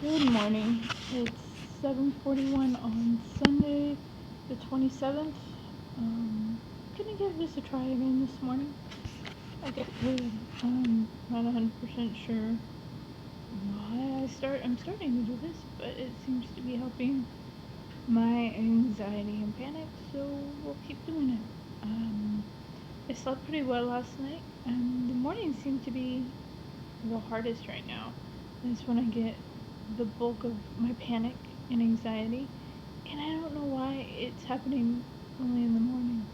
Good morning. It's 7:41 on Sunday, the 27th. Gonna give this a try again this morning. I get good. Not 100% sure why I'm starting to do this, but it seems to be helping my anxiety and panic, so we'll keep doing it. I slept pretty well last night, and the mornings seem to be the hardest right now. That's when I get the bulk of my panic and anxiety, and I don't know why it's happening only in the morning.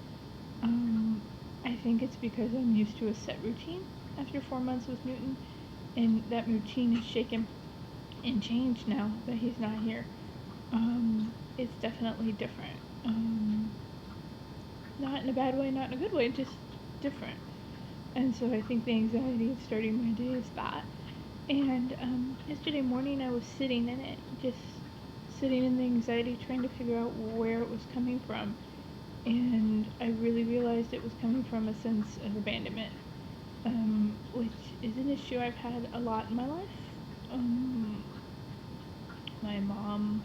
I think it's because I'm used to a set routine after 4 months with Newton, and that routine is shaken and changed now that he's not here. It's definitely different. Not in a bad way, not in a good way, just different. And so I think the anxiety of starting my day is that. And yesterday morning I was sitting in it, just sitting in the anxiety, trying to figure out where it was coming from. And I really realized it was coming from a sense of abandonment, which is an issue I've had a lot in my life. My mom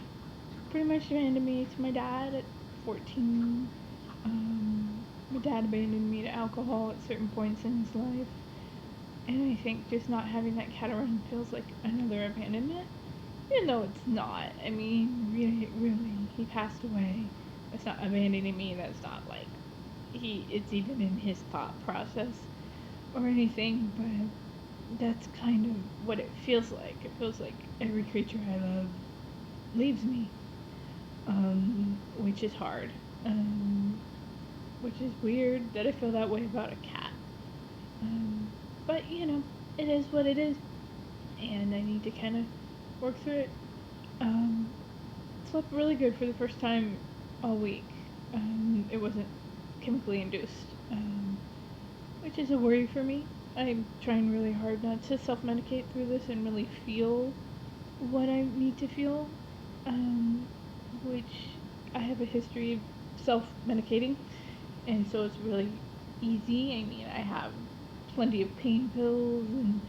pretty much abandoned me to my dad at 14. My dad abandoned me to alcohol at certain points in his life. And I think just not having that cat around feels like another abandonment. Even though it's not. I mean, really, he passed away. That's not abandoning me. That's not like it's even in his thought process or anything. But that's kind of what it feels like. It feels like every creature I love leaves me, which is hard. Which is weird that I feel that way about a cat. But it is what it is, and I need to kind of work through it. Slept really good for the first time all week. It wasn't chemically induced, which is a worry for me. I'm trying really hard not to self-medicate through this and really feel what I need to feel, which I have a history of self-medicating, and so it's really easy. I mean, I have plenty of pain pills and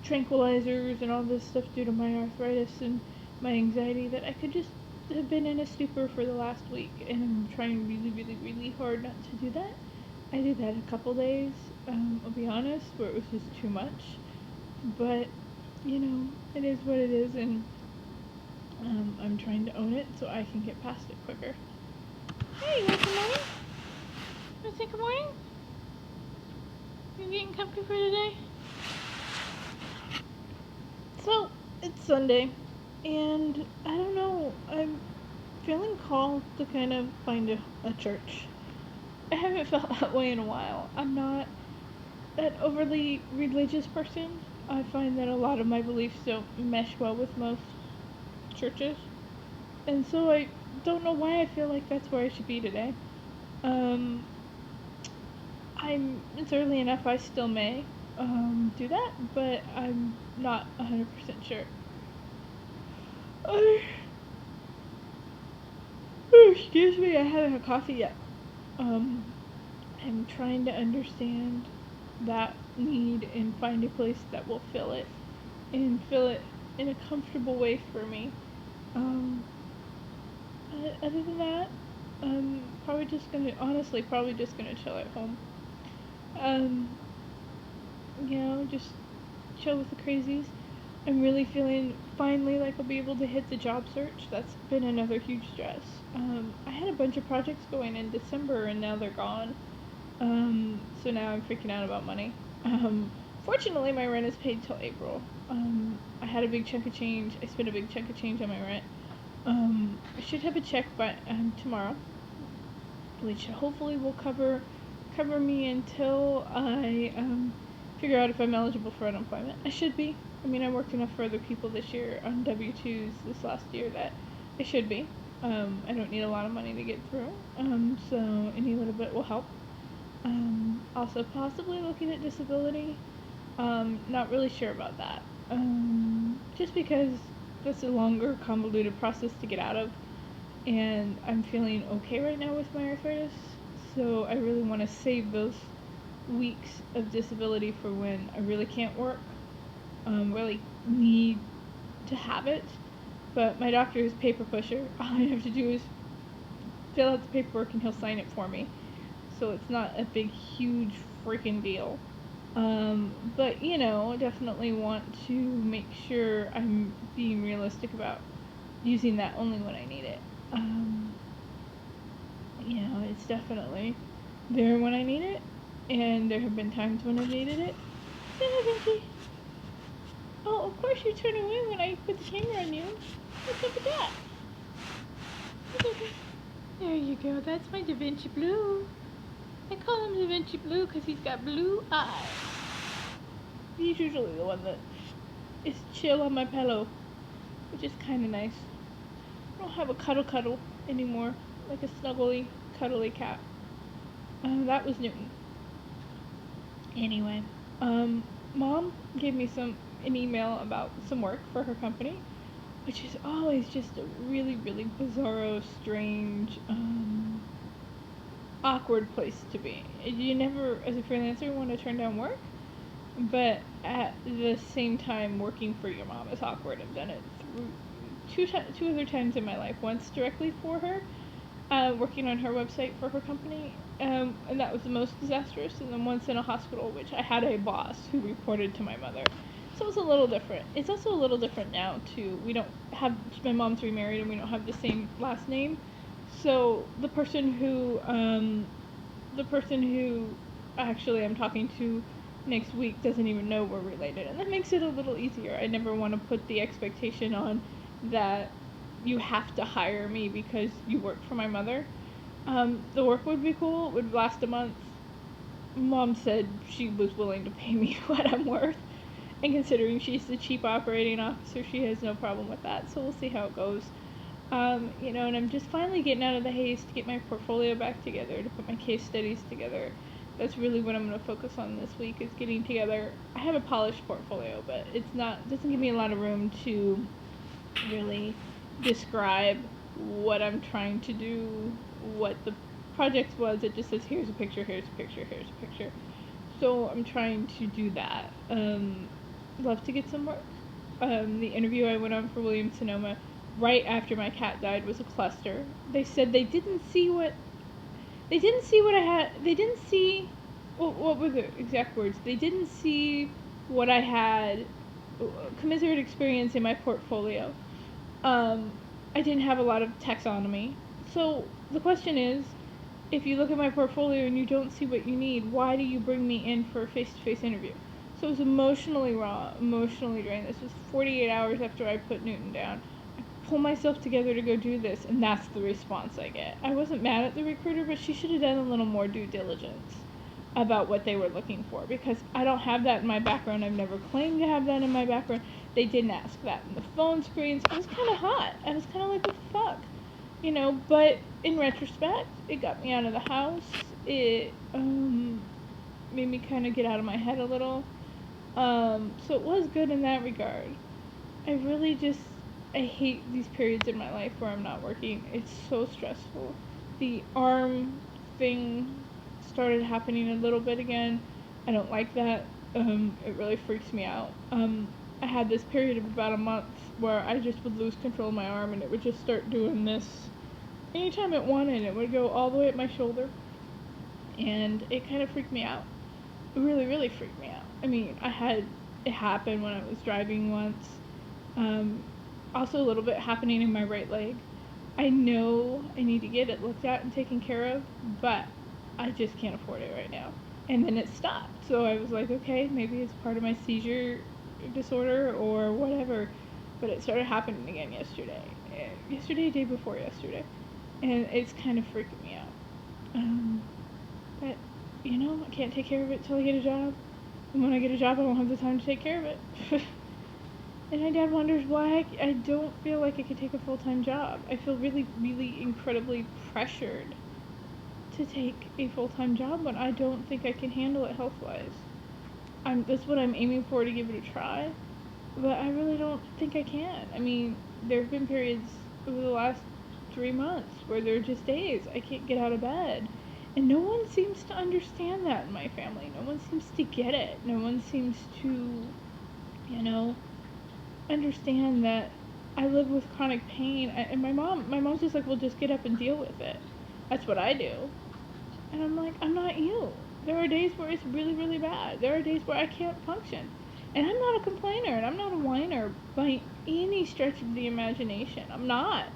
tranquilizers and all this stuff due to my arthritis and my anxiety that I could just have been in a stupor for the last week, and I'm trying really, really, really hard not to do that. I did that a couple days, I'll be honest, where it was just too much, but, it is what it is, and I'm trying to own it so I can get past it quicker. Hey, you want some morning? You want to say good morning? You getting comfy for today? So, it's Sunday, and I don't know, I'm feeling called to kind of find a church. I haven't felt that way in a while. I'm not that overly religious person. I find that a lot of my beliefs don't mesh well with most churches, and so I don't know why I feel like that's where I should be today. Um, it's early enough I still may do that, but I'm not 100% sure. Excuse me, I haven't had coffee yet. I'm trying to understand that need and find a place that will fill it, and fill it in a comfortable way for me. Um, Other than that, probably just gonna chill at home. Um, just chill with the crazies. I'm really feeling finally like I'll be able to hit the job search. That's been another huge stress. I had a bunch of projects going in December and now they're gone. So now I'm freaking out about money. Fortunately, my rent is paid till April. I had a big chunk of change. I spent a big chunk of change on my rent. I should have a check by tomorrow, which hopefully will cover me until I figure out if I'm eligible for unemployment. I should be. I mean, I worked enough for other people this year on W-2s this last year that I should be. I don't need a lot of money to get through, so any little bit will help. Also possibly looking at disability. Not really sure about that. Just because that's a longer, convoluted process to get out of, and I'm feeling okay right now with my arthritis, so I really want to save those weeks of disability for when I really can't work, really need to have it, but my doctor is paper pusher. All I have to do is fill out the paperwork and he'll sign it for me. So it's not a big, huge freaking deal. But, definitely want to make sure I'm being realistic about using that only when I need it. It's definitely there when I need it, and there have been times when I've needed it. Yeah, Vinci. Oh, of course you turn away when I put the camera on you. What's up with that? It's okay. There you go. That's my Da Vinci Blue. I call him Da Vinci Blue because he's got blue eyes. He's usually the one that is chill on my pillow, which is kind of nice. I don't have a cuddle anymore, like a snuggly, cuddly cat. That was Newton. Anyway, Mom gave me an email about some work for her company, which is always just a really, really bizarro, strange, awkward place to be. You never, as a freelancer, want to turn down work, but at the same time, working for your mom is awkward. I've done it two other times in my life. Once directly for her, working on her website for her company, and that was the most disastrous, and then once in a hospital, which I had a boss who reported to my mother. So it's a little different. It's also a little different now, too. We don't have, my mom's remarried, and we don't have the same last name. So the person who actually I'm talking to next week doesn't even know we're related, and that makes it a little easier. I never want to put the expectation on that you have to hire me because you work for my mother. The work would be cool. It would last a month. Mom said she was willing to pay me what I'm worth, and considering she's the chief operating officer, she has no problem with that. So we'll see how it goes. And I'm just finally getting out of the haze to get my portfolio back together, to put my case studies together. That's really what I'm going to focus on this week, is getting together. I have a polished portfolio, but doesn't give me a lot of room to really describe what I'm trying to do, what the project was. It just says, here's a picture, here's a picture, here's a picture. So I'm trying to do that. Love to get some work. The interview I went on for Williams-Sonoma right after my cat died was a cluster. They said they didn't see what I had. They didn't see, what were the exact words? They didn't see what I had, commiserate experience in my portfolio. I didn't have a lot of taxonomy. So the question is, if you look at my portfolio and you don't see what you need, why do you bring me in for a face-to-face interview? So it was emotionally raw, emotionally drained. This was 48 hours after I put Newton down. I pulled myself together to go do this, and that's the response I get. I wasn't mad at the recruiter, but she should have done a little more due diligence about what they were looking for, because I don't have that in my background. I've never claimed to have that in my background. They didn't ask that in the phone screens. I was kind of hot. I was kind of like, what the fuck? But in retrospect, it got me out of the house. It made me kind of get out of my head a little. So it was good in that regard. I hate these periods in my life where I'm not working. It's so stressful. The arm thing started happening a little bit again. I don't like that. It really freaks me out. I had this period of about a month where I just would lose control of my arm, and it would just start doing this. Anytime it wanted, it would go all the way up my shoulder, and it kind of freaked me out. It really, really freaked me out. I mean, I had it happen when I was driving once. Also a little bit happening in my right leg. I know I need to get it looked at and taken care of, but I just can't afford it right now. And then it stopped. So I was like, okay, maybe it's part of my seizure disorder or whatever. But it started happening again yesterday. Day before yesterday. And it's kind of freaking me out. But, I can't take care of it till I get a job. And when I get a job, I won't have the time to take care of it. And my dad wonders why I don't feel like I could take a full-time job. I feel really, really incredibly pressured to take a full-time job when I don't think I can handle it health-wise. That's what I'm aiming for, to give it a try. But I really don't think I can. I mean, there have been periods over the last 3 months where there are just days I can't get out of bed. And no one seems to understand that in my family. No one seems to get it. No one seems to, understand that I live with chronic pain, and my mom's just like, well, just get up and deal with it. That's what I do. And I'm like, I'm not you. There are days where it's really, really bad. There are days where I can't function. And I'm not a complainer and I'm not a whiner by any stretch of the imagination. I'm not.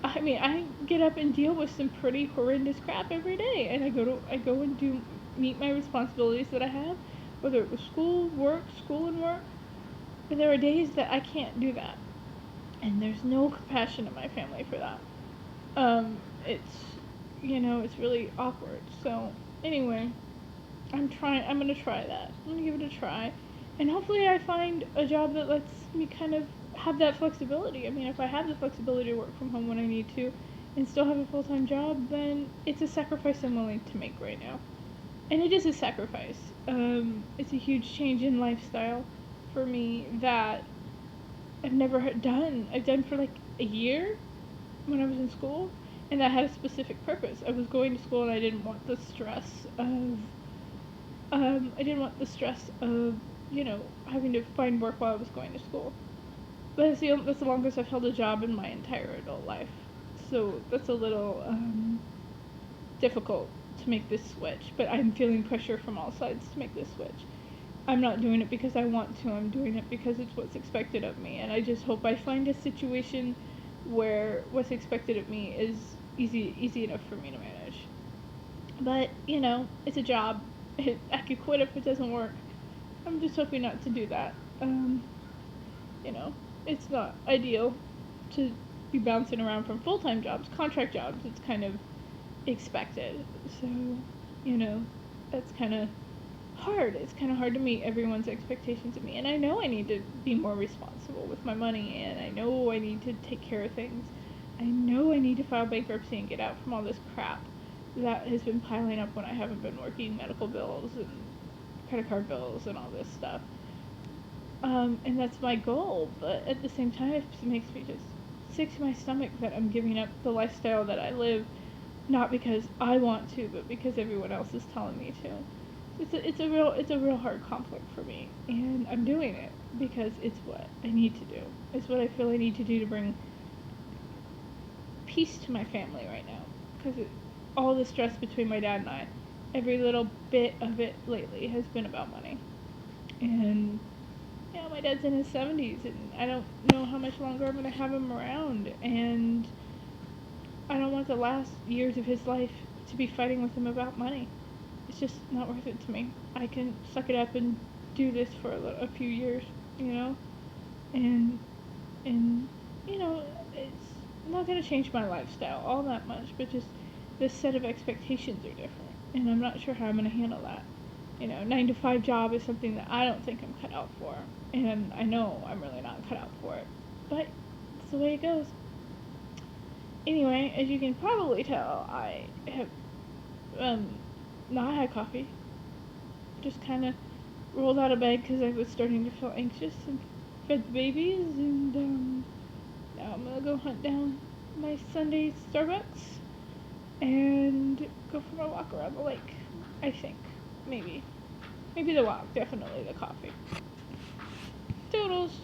I mean, I get up and deal with some pretty horrendous crap every day, and I go and do meet my responsibilities that I have, whether it was school and work. But there are days that I can't do that, and there's no compassion in my family for that. It's it's really awkward. So anyway, I'm gonna try that. I'm gonna give it a try, and hopefully I find a job that lets me kind of have that flexibility. I mean, if I have the flexibility to work from home when I need to, and still have a full-time job, then it's a sacrifice I'm willing to make right now. And it is a sacrifice. It's a huge change in lifestyle for me that I've never done. I've done for like a year when I was in school, and that had a specific purpose. I was going to school, and I didn't want the stress of having to find work while I was going to school. But that's the longest I've held a job in my entire adult life. So that's a little difficult to make this switch. But I'm feeling pressure from all sides to make this switch. I'm not doing it because I want to. I'm doing it because it's what's expected of me. And I just hope I find a situation where what's expected of me is easy enough for me to manage. But, it's a job. I could quit if it doesn't work. I'm just hoping not to do that. You know, it's not ideal to be bouncing around from full-time jobs. Contract jobs, it's kind of expected. So, you know, that's kind of hard. It's kind of hard to meet everyone's expectations of me. And I know I need to be more responsible with my money, and I know I need to take care of things. I know I need to file bankruptcy and get out from all this crap that has been piling up when I haven't been working, medical bills and credit card bills and all this stuff. And that's my goal, but at the same time, it makes me just sick to my stomach that I'm giving up the lifestyle that I live, not because I want to, but because everyone else is telling me to. It's a real hard conflict for me, and I'm doing it because it's what I need to do. It's what I feel I need to do to bring peace to my family right now, because all the stress between my dad and I, every little bit of it lately has been about money, and my dad's in his 70s, and I don't know how much longer I'm gonna have him around, and I don't want the last years of his life to be fighting with him about money. It's just not worth it to me. I can suck it up and do this for a few years, and and it's not gonna change my lifestyle all that much, but just this set of expectations are different, and I'm not sure how I'm gonna handle that. 9 to 5 job is something that I don't think I'm cut out for, and I know I'm really not cut out for it, but it's the way it goes. Anyway, as you can probably tell, I have not had coffee. Just kind of rolled out of bed because I was starting to feel anxious and fed the babies, and now I'm gonna go hunt down my Sunday Starbucks and go for my walk around the lake. I think. Maybe the walk, definitely the coffee. Toodles!